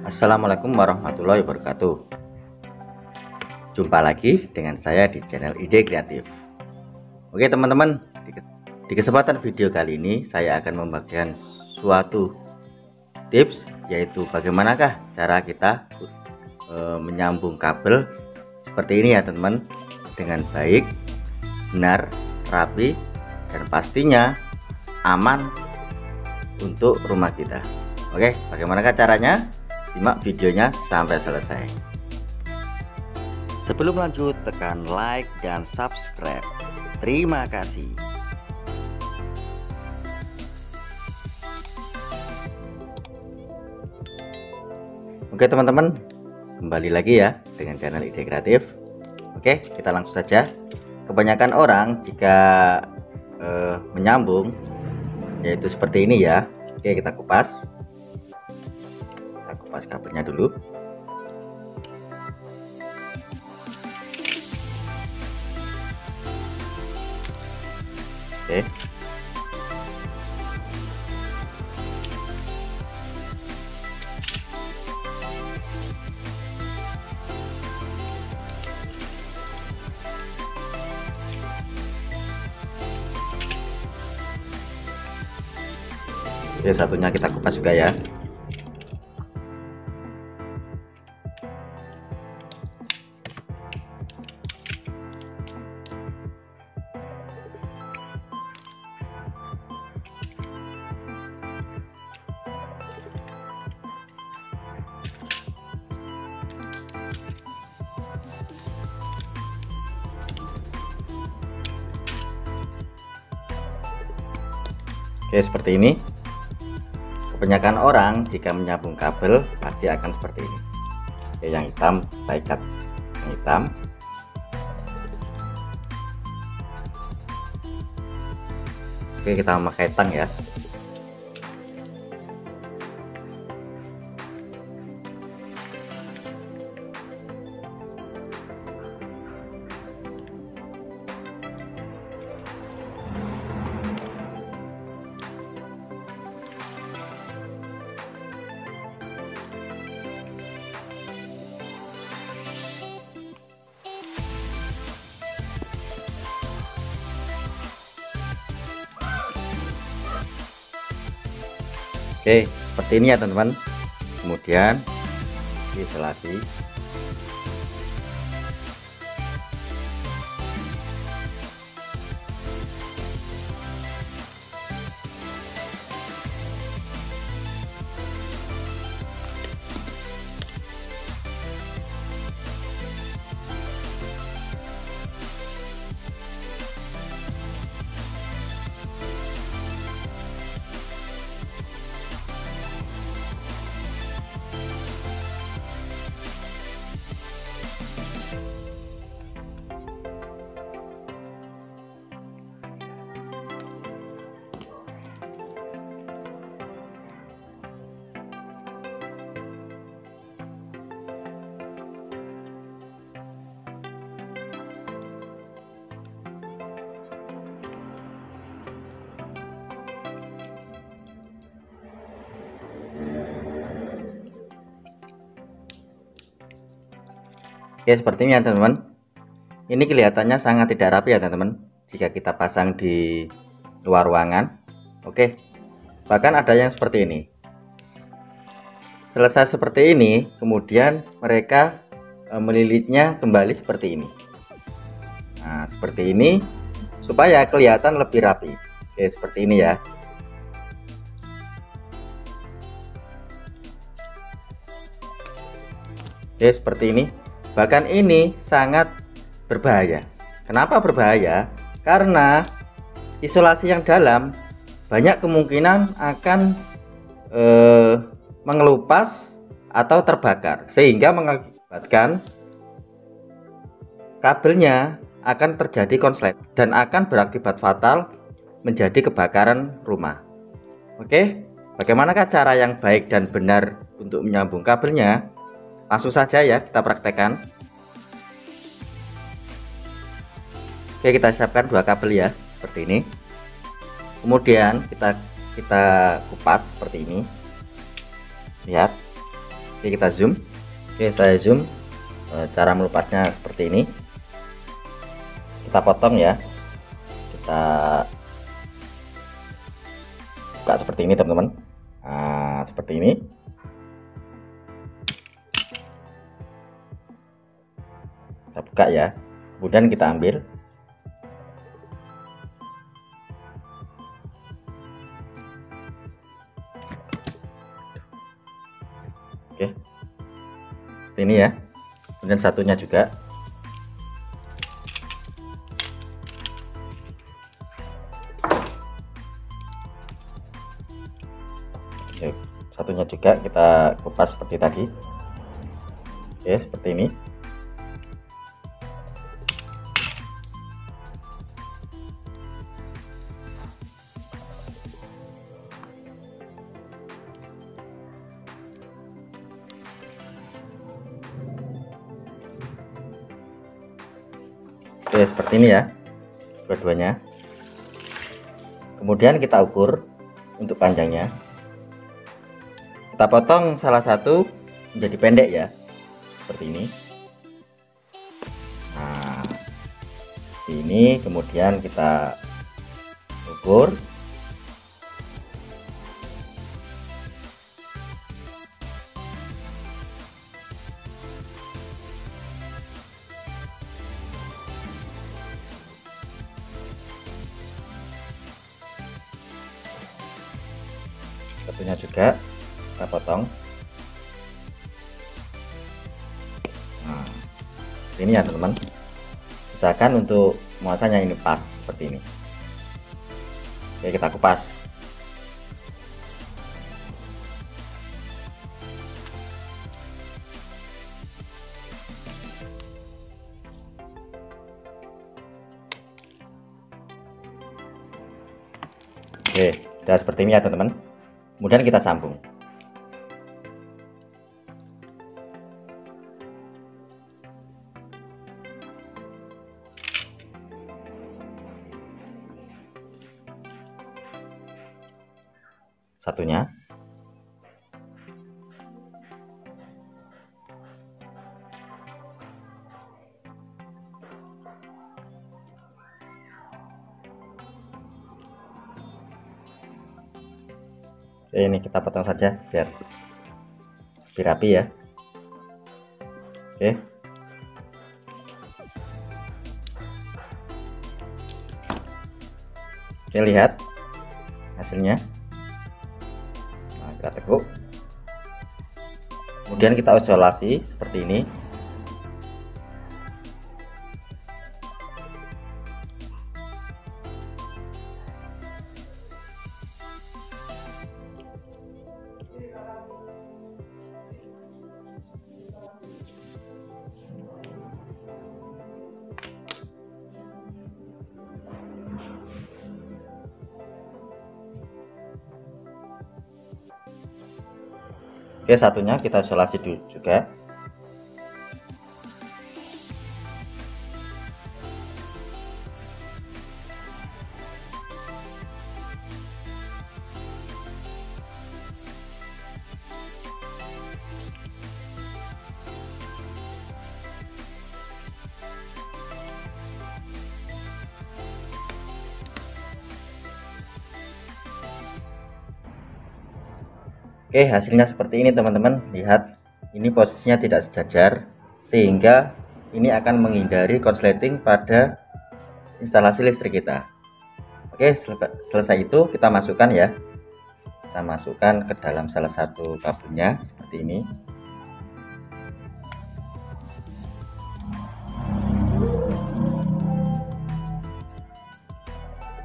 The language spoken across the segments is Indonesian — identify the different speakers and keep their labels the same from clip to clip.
Speaker 1: Assalamualaikum warahmatullahi wabarakatuh. Jumpa lagi dengan saya di channel Ide Kreatif. Oke teman-teman, di kesempatan video kali ini saya akan membagikan suatu tips, yaitu bagaimanakah cara kita menyambung kabel seperti ini ya teman-teman, dengan baik, benar, rapi, dan pastinya aman untuk rumah kita. Oke, bagaimanakah caranya? Simak videonya sampai selesai. Sebelum lanjut, tekan like dan subscribe. Terima kasih. Oke teman-teman, kembali lagi ya dengan channel Ide Kreatif. Oke, kita langsung saja. Kebanyakan orang jika menyambung yaitu seperti ini ya. Oke, kita kupas kabelnya dulu. Oke, satunya kita kupas juga ya. Oke, seperti ini. Kebanyakan orang jika menyambung kabel pasti akan seperti ini. Oke, yang hitam kita ikat yang hitam. Oke, kita memakai tang ya. Oke, seperti ini ya teman-teman. Kemudian isolasi. Oke, seperti ini ya teman-teman. Ini kelihatannya sangat tidak rapi ya teman-teman jika kita pasang di luar ruangan. Oke, bahkan ada yang seperti ini. Selesai seperti ini, kemudian mereka melilitnya kembali seperti ini. Nah, seperti ini supaya kelihatan lebih rapi. Oke, seperti ini ya. Oke, seperti ini. Bahkan ini sangat berbahaya. Kenapa berbahaya? Karena isolasi yang dalam banyak kemungkinan akan mengelupas atau terbakar, sehingga mengakibatkan kabelnya akan terjadi konslet dan akan berakibat fatal menjadi kebakaran rumah. Oke, bagaimanakah cara yang baik dan benar untuk menyambung kabelnya? Langsung saja ya kita praktekkan. Oke, kita siapkan dua kabel ya seperti ini. Kemudian kita kupas seperti ini. Lihat. Oke, kita zoom. Oke, saya zoom. Cara melupasnya seperti ini. Kita potong ya, kita buka seperti ini teman-teman. Nah, seperti ini. Kita buka ya, kemudian kita ambil. Oke, seperti ini ya. Kemudian satunya juga. Oke, satunya juga kita kupas seperti tadi. Oke, seperti ini. Oke, seperti ini ya dua-duanya. Kemudian kita ukur untuk panjangnya. Kita potong salah satu menjadi pendek ya, seperti ini. Nah, ini kemudian kita ukur. Satunya juga kita potong. Nah, ini ya teman-teman, usahakan untuk muasannya ini pas seperti ini. Oke, kita kupas. Oke, udah seperti ini ya teman-teman. Kemudian kita sambung. Satunya. Ini kita potong saja biar rapi ya. Oke, lihat hasilnya. Nah, kita teguk, kemudian kita isolasi seperti ini. Oke, satunya kita isolasi dulu juga. Oke, hasilnya seperti ini teman-teman. Lihat, ini posisinya tidak sejajar, sehingga ini akan menghindari korsleting pada instalasi listrik kita. Oke, selesai itu kita masukkan ya. Kita masukkan ke dalam salah satu kabelnya seperti ini.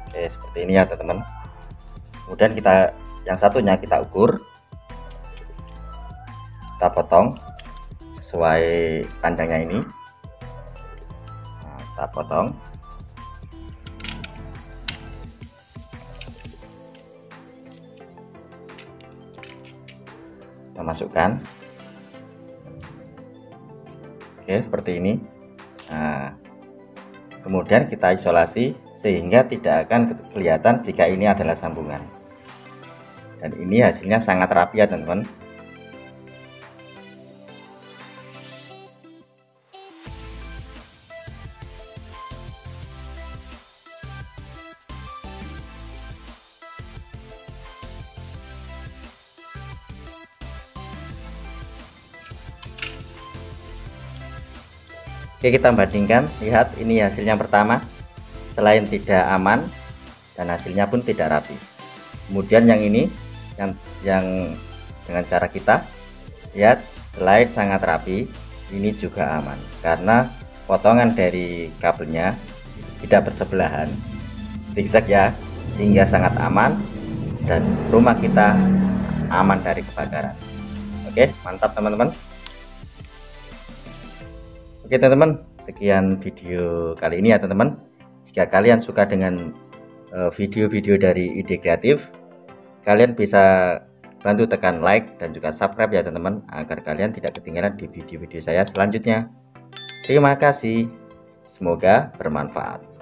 Speaker 1: Oke, seperti ini ya teman-teman. Kemudian kita yang satunya kita ukur. Kita potong sesuai panjangnya ini. Nah, kita potong. Kita masukkan. Oke, seperti ini. Nah, kemudian kita isolasi sehingga tidak akan kelihatan jika ini adalah sambungan. Dan ini hasilnya sangat rapi ya teman-teman. Oke, kita bandingkan. Lihat, ini hasilnya pertama. Selain tidak aman dan hasilnya pun tidak rapi. Kemudian yang ini yang dengan cara kita lihat, selain sangat rapi, ini juga aman karena potongan dari kabelnya tidak bersebelahan, zigzag ya, sehingga sangat aman dan rumah kita aman dari kebakaran. Oke, mantap teman-teman. Oke teman-teman, sekian video kali ini ya teman-teman. Jika kalian suka dengan video-video dari Ide Kreatif, kalian bisa bantu tekan like dan juga subscribe ya teman-teman, agar kalian tidak ketinggalan di video-video saya selanjutnya. Terima kasih, semoga bermanfaat.